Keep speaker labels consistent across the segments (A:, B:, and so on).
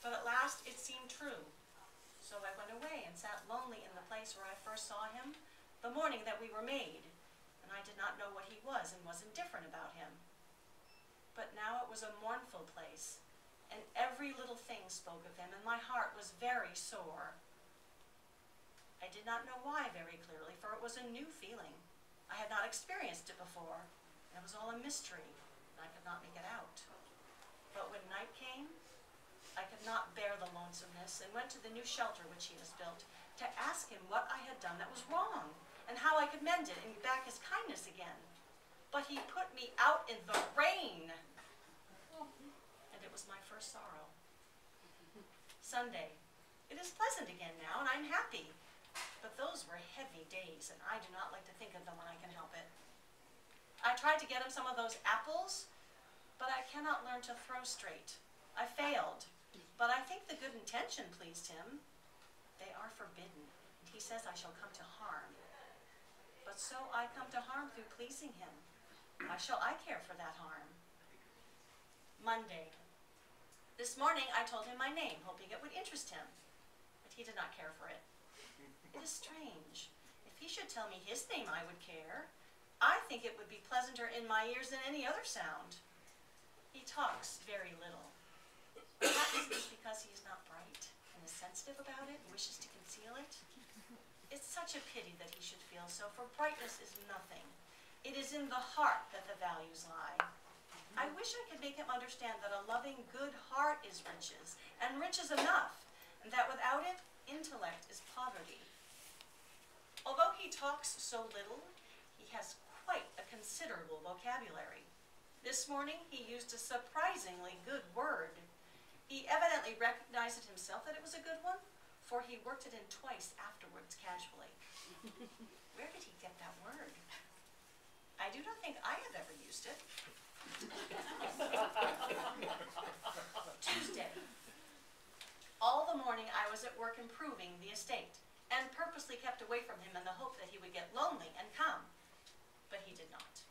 A: But at last it seemed true. So I went away and sat lonely in the place where I first saw him, the morning that we were made, and I did not know what he was and was indifferent about him. But now it was a mournful place, and every little thing spoke of him, and my heart was very sore. I did not know why very clearly, for it was a new feeling. I had not experienced it before, and it was all a mystery, and I could not make it out. But when night came, I could not bear the lonesomeness, and went to the new shelter which he has built, to ask him what I had done that was wrong, and how I could mend it and get back his kindness again. But he put me out in the rain, and it was my first sorrow. Sunday. It is pleasant again now, and I'm happy. But those were heavy days, and I do not like to think of them when I can help it. I tried to get him some of those apples, but I cannot learn to throw straight. I failed, but I think the good intention pleased him. They are forbidden, and he says I shall come to harm. But so I come to harm through pleasing him. Why shall I care for that harm? Monday. This morning I told him my name, hoping it would interest him, but he did not care for it. It is strange. If he should tell me his name, I would care. I think it would be pleasanter in my ears than any other sound. He talks very little. Perhaps it is because he is not bright and is sensitive about it and wishes to conceal it. It's such a pity that he should feel so, for brightness is nothing. It is in the heart that the values lie. I wish I could make him understand that a loving, good heart is riches, and riches enough, and that without it, intellect is poverty. Although he talks so little, he has quite a considerable vocabulary. This morning he used a surprisingly good word. He evidently recognized it himself that it was a good one, for he worked it in twice afterwards casually. Where did he get that word? I do not think I have ever used it. Tuesday. All the morning I was at work improving the estate, and purposely kept away from him in the hope that he would get lonely and come. But he did not.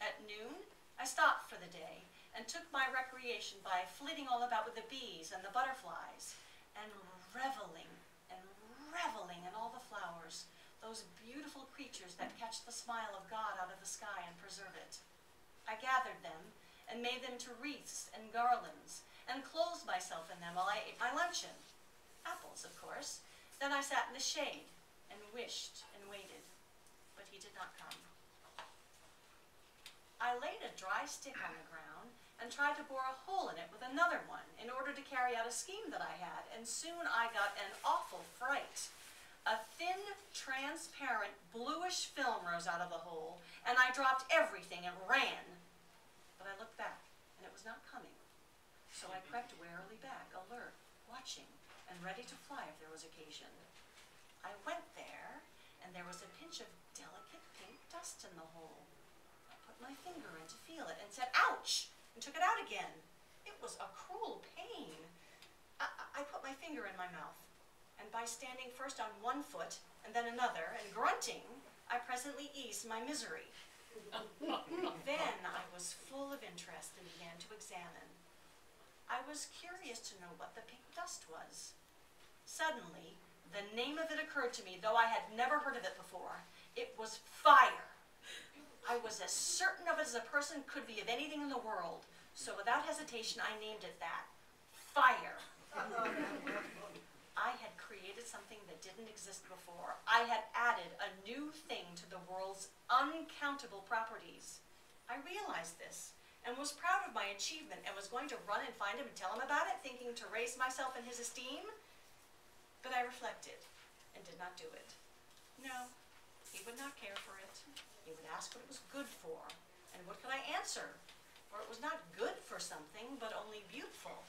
A: At noon, I stopped for the day, and took my recreation by flitting all about with the bees and the butterflies, and reveling in all the flowers, those beautiful creatures that catch the smile of God out of the sky and preserve it. I gathered them, and made them to wreaths and garlands, and clothed myself in them while I ate my luncheon. Apples, of course. Then I sat in the shade, and wished and waited, but he did not come. I laid a dry stick on the ground, and tried to bore a hole in it with another one, in order to carry out a scheme that I had, and soon I got an awful fright. A thin, transparent, bluish film rose out of the hole, and I dropped everything and ran. But I looked back, and it was not coming. So I crept warily back, alert, watching, and ready to fly if there was occasion. I went there, and there was a pinch of delicate pink dust in the hole. I put my finger in to feel it, and said, "Ouch!" and took it out again. It was a cruel pain. I put my finger in my mouth, and by standing first on one foot and then another, and grunting, I presently eased my misery. Then I was full of interest and began to examine. I was curious to know what the pink dust was. Suddenly, the name of it occurred to me, though I had never heard of it before. It was fire. I was as certain of it as a person could be of anything in the world, so without hesitation I named it that. Fire. I had created something that didn't exist before. I had added a new thing to the world's uncountable properties. I realized this, and was proud of my achievement, and was going to run and find him and tell him about it, thinking to raise myself in his esteem. But I reflected, and did not do it. No, he would not care for it. He would ask what it was good for, and what could I answer? For it was not good for something, but only beautiful.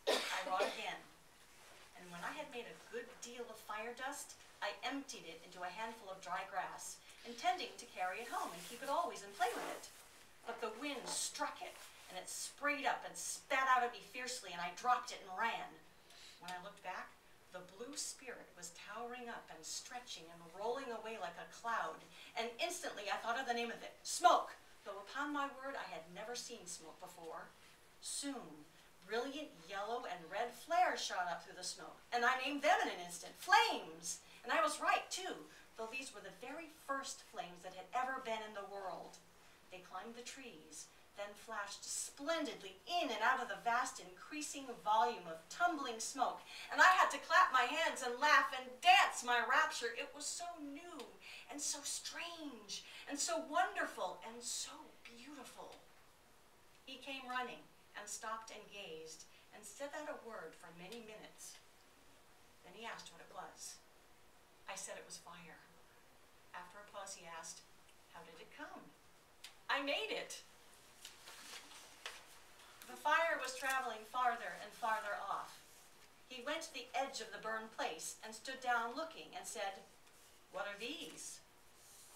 A: I wrought again, and when I had made a good deal of fire dust, I emptied it into a handful of dry grass, intending to carry it home and keep it always and play with it. But the wind struck it, and it sprayed up and spat out at me fiercely, and I dropped it and ran. When I looked back, the blue spirit was towering up and stretching and rolling away like a cloud, and instantly I thought of the name of it, smoke, though upon my word I had never seen smoke before. Soon Brilliant yellow and red flares shot up through the smoke, and I named them in an instant, flames. And I was right, too, though these were the very first flames that had ever been in the world. They climbed the trees, then flashed splendidly in and out of the vast increasing volume of tumbling smoke, and I had to clap my hands and laugh and dance my rapture. It was so new and so strange and so wonderful and so beautiful. He came running and stopped and gazed and said not a word for many minutes. Then he asked what it was. I said it was fire. After a pause he asked, how did it come? I made it. The fire was traveling farther and farther off. He went to the edge of the burned place and stood down looking and said, what are these?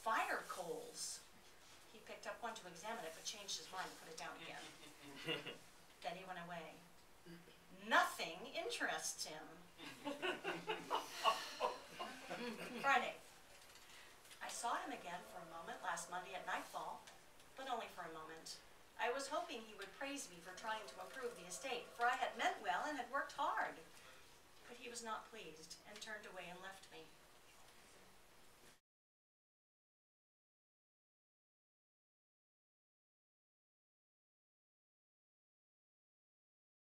A: Fire coals. He picked up one to examine it, but changed his mind and put it down again. Then he went away. Nothing interests him. Friday. I saw him again for a moment last Monday at nightfall, but only for a moment. I was hoping he would praise me for trying to improve the estate, for I had meant well and had worked hard. But he was not pleased and turned away and left me.